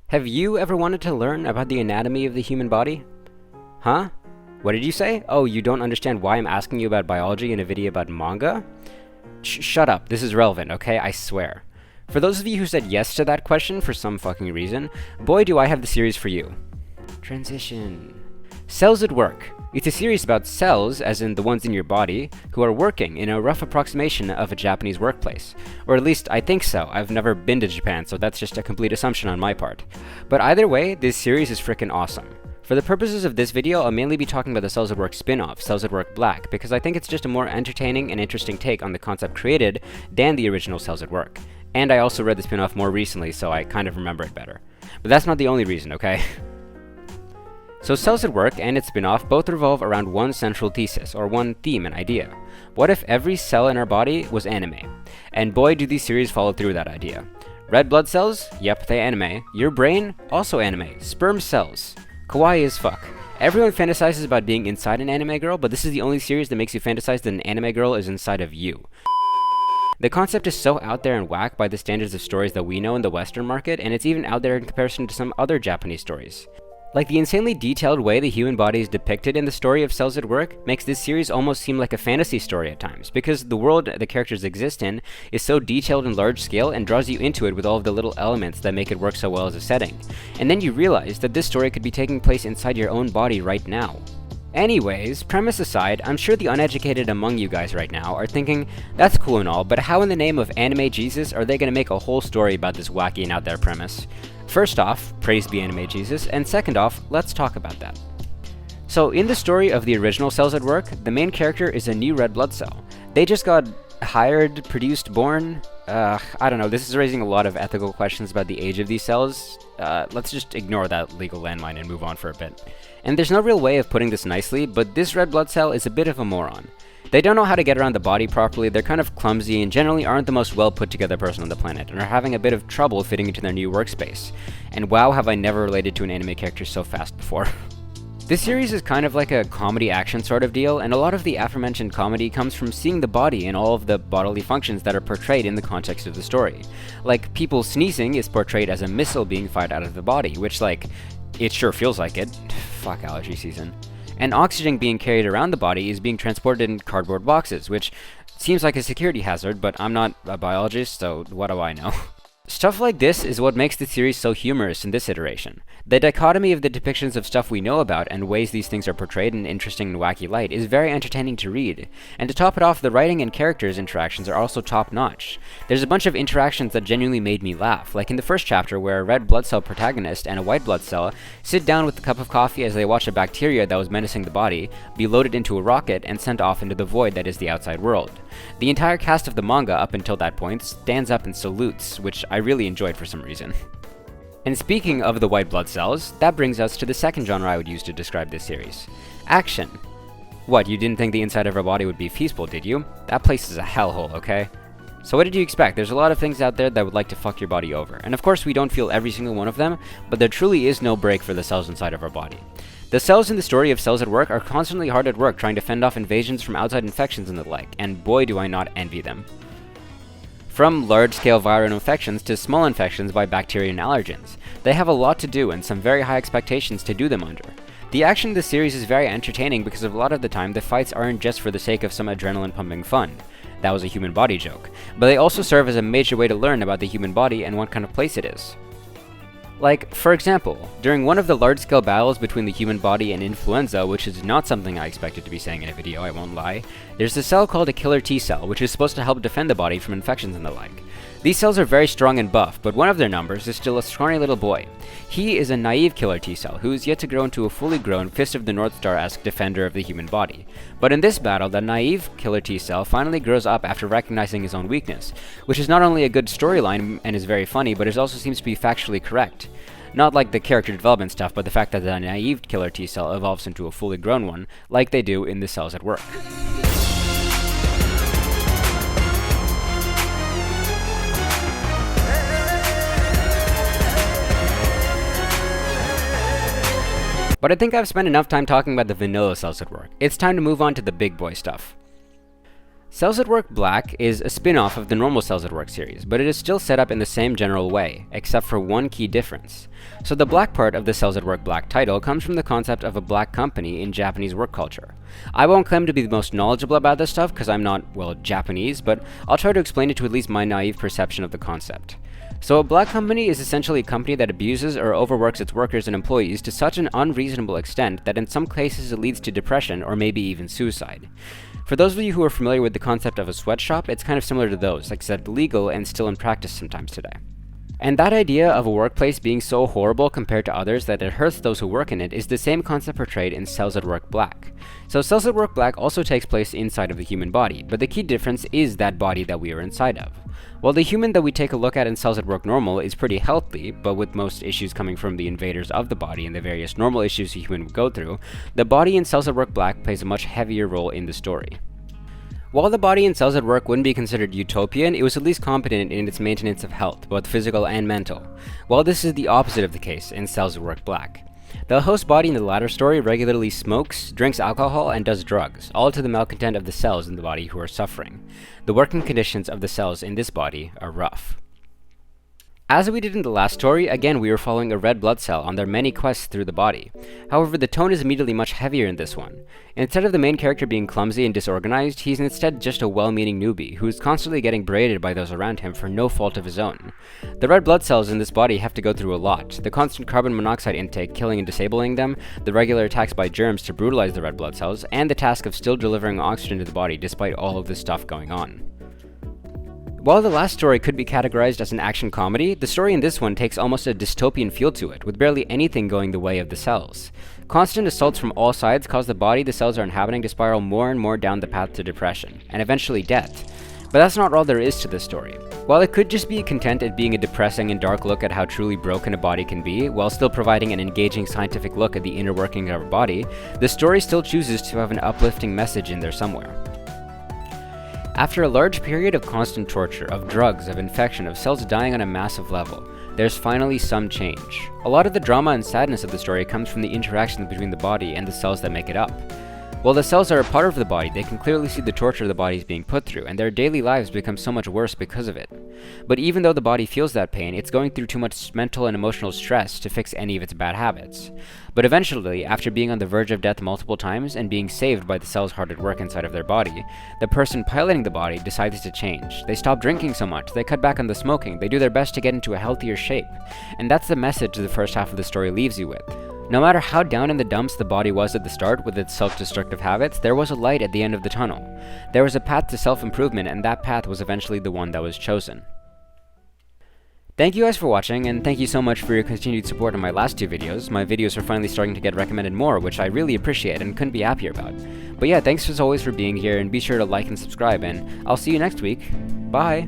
Have you ever wanted to learn about the anatomy of the human body? Huh? What did you say? Oh, you don't understand why I'm asking you about biology in a video about manga? Shut up, this is relevant, okay? I swear. For those of you who said yes to that question for some fucking reason, boy do I have the series for you. Transition. Cells at Work. It's a series about cells, as in the ones in your body, who are working in a rough approximation of a Japanese workplace. Or at least I think so. I've never been to Japan, so that's just a complete assumption on my part. But either way, this series is frickin' awesome. For the purposes of this video, I'll mainly be talking about the Cells at Work spin-off, Cells at Work Black, because I think it's just a more entertaining and interesting take on the concept created than the original Cells at Work. And I also read the spin-off more recently, so I kind of remember it better. But that's not the only reason, okay? So Cells at Work and its spin-off both revolve around one central thesis, or one theme and idea. What if every cell in our body was anime? And boy do these series follow through that idea. Red blood cells? Yep, they anime. Your brain? Also anime. Sperm cells. Kawaii as fuck. Everyone fantasizes about being inside an anime girl, but this is the only series that makes you fantasize that an anime girl is inside of you. The concept is so out there and whack by the standards of stories that we know in the Western market, and it's even out there in comparison to some other Japanese stories. Like, the insanely detailed way the human body is depicted in the story of Cells at Work makes this series almost seem like a fantasy story at times, because the world the characters exist in is so detailed and large scale and draws you into it with all of the little elements that make it work so well as a setting. And then you realize that this story could be taking place inside your own body right now. Anyways, premise aside, I'm sure the uneducated among you guys right now are thinking, that's cool and all, but how in the name of anime Jesus are they gonna make a whole story about this wacky and out there premise? First off, praise be anime Jesus, and second off, let's talk about that. So in the story of the original Cells at Work, the main character is a new red blood cell. They just got hired, produced, born? I don't know, this is raising a lot of ethical questions about the age of these cells. Let's just ignore that legal landmine and move on for a bit. And there's no real way of putting this nicely, but this red blood cell is a bit of a moron. They don't know how to get around the body properly, they're kind of clumsy, and generally aren't the most well put together person on the planet, and are having a bit of trouble fitting into their new workspace. And wow, have I never related to an anime character so fast before. This series is kind of like a comedy action sort of deal, and a lot of the aforementioned comedy comes from seeing the body and all of the bodily functions that are portrayed in the context of the story. Like, people sneezing is portrayed as a missile being fired out of the body, which, like, it sure feels like it. Fuck allergy season. And oxygen being carried around the body is being transported in cardboard boxes, which seems like a security hazard, but I'm not a biologist, so what do I know? Stuff like this is what makes the series so humorous in this iteration. The dichotomy of the depictions of stuff we know about and ways these things are portrayed in interesting and wacky light is very entertaining to read. And to top it off, the writing and characters' interactions are also top-notch. There's a bunch of interactions that genuinely made me laugh, like in the first chapter where a red blood cell protagonist and a white blood cell sit down with a cup of coffee as they watch a bacteria that was menacing the body be loaded into a rocket and sent off into the void that is the outside world. The entire cast of the manga up until that point stands up and salutes, which I really enjoyed for some reason. And speaking of the white blood cells, that brings us to the second genre I would use to describe this series. Action. What, you didn't think the inside of our body would be peaceful, did you? That place is a hellhole, okay? So what did you expect? There's a lot of things out there that would like to fuck your body over. And of course we don't feel every single one of them, but there truly is no break for the cells inside of our body. The cells in the story of Cells at Work are constantly hard at work trying to fend off invasions from outside infections and the like, and boy do I not envy them. From large-scale viral infections to small infections by bacteria and allergens, they have a lot to do and some very high expectations to do them under. The action in this series is very entertaining because a lot of the time the fights aren't just for the sake of some adrenaline-pumping fun. That was a human body joke. But they also serve as a major way to learn about the human body and what kind of place it is. Like, for example, during one of the large-scale battles between the human body and influenza, which is not something I expected to be saying in a video, I won't lie, there's a cell called a killer T cell, which is supposed to help defend the body from infections and the like. These cells are very strong and buff, but one of their numbers is still a scrawny little boy. He is a naive killer T cell, who is yet to grow into a fully grown Fist of the North Star-esque defender of the human body. But in this battle, the naive killer T cell finally grows up after recognizing his own weakness, which is not only a good storyline and is very funny, but it also seems to be factually correct. Not like the character development stuff, but the fact that the naive killer T cell evolves into a fully grown one, like they do in the Cells at Work. But I think I've spent enough time talking about the vanilla Cells at Work. It's time to move on to the big boy stuff. Cells at Work Black is a spin-off of the normal Cells at Work series, but it is still set up in the same general way, except for one key difference. So the black part of the Cells at Work Black title comes from the concept of a black company in Japanese work culture. I won't claim to be the most knowledgeable about this stuff because I'm not, well, Japanese, but I'll try to explain it to at least my naive perception of the concept. So a black company is essentially a company that abuses or overworks its workers and employees to such an unreasonable extent that in some cases it leads to depression or maybe even suicide. For those of you who are familiar with the concept of a sweatshop, it's kind of similar to those, except legal and still in practice sometimes today. And that idea of a workplace being so horrible compared to others that it hurts those who work in it is the same concept portrayed in Cells at Work Black. So Cells at Work Black also takes place inside of the human body, but the key difference is that body that we are inside of. While the human that we take a look at in Cells at Work Normal is pretty healthy, but with most issues coming from the invaders of the body and the various normal issues a human would go through, the body in Cells at Work Black plays a much heavier role in the story. While the body in Cells at Work wouldn't be considered utopian, it was at least competent in its maintenance of health, both physical and mental, while this is the opposite of the case in Cells at Work Black. The host body in the latter story regularly smokes, drinks alcohol, and does drugs, all to the malcontent of the cells in the body who are suffering. The working conditions of the cells in this body are rough. As we did in the last story, again we are following a red blood cell on their many quests through the body. However, the tone is immediately much heavier in this one. Instead of the main character being clumsy and disorganized, he's instead just a well-meaning newbie who is constantly getting berated by those around him for no fault of his own. The red blood cells in this body have to go through a lot: the constant carbon monoxide intake killing and disabling them, the regular attacks by germs to brutalize the red blood cells, and the task of still delivering oxygen to the body despite all of this stuff going on. While the last story could be categorized as an action comedy, the story in this one takes almost a dystopian feel to it, with barely anything going the way of the cells. Constant assaults from all sides cause the body the cells are inhabiting to spiral more and more down the path to depression, and eventually death. But that's not all there is to this story. While it could just be content at being a depressing and dark look at how truly broken a body can be, while still providing an engaging scientific look at the inner working of our body, the story still chooses to have an uplifting message in there somewhere. After a large period of constant torture, of drugs, of infection, of cells dying on a massive level, there's finally some change. A lot of the drama and sadness of the story comes from the interaction between the body and the cells that make it up. While the cells are a part of the body, they can clearly see the torture the body is being put through, and their daily lives become so much worse because of it. But even though the body feels that pain, it's going through too much mental and emotional stress to fix any of its bad habits. But eventually, after being on the verge of death multiple times and being saved by the cells hard at work inside of their body, the person piloting the body decides to change. They stop drinking so much, they cut back on the smoking, they do their best to get into a healthier shape. And that's the message the first half of the story leaves you with. No matter how down in the dumps the body was at the start with its self-destructive habits, there was a light at the end of the tunnel. There was a path to self-improvement, and that path was eventually the one that was chosen. Thank you guys for watching, and thank you so much for your continued support on my last two videos. My videos are finally starting to get recommended more, which I really appreciate and couldn't be happier about. But yeah, thanks as always for being here, and be sure to like and subscribe, and I'll see you next week. Bye!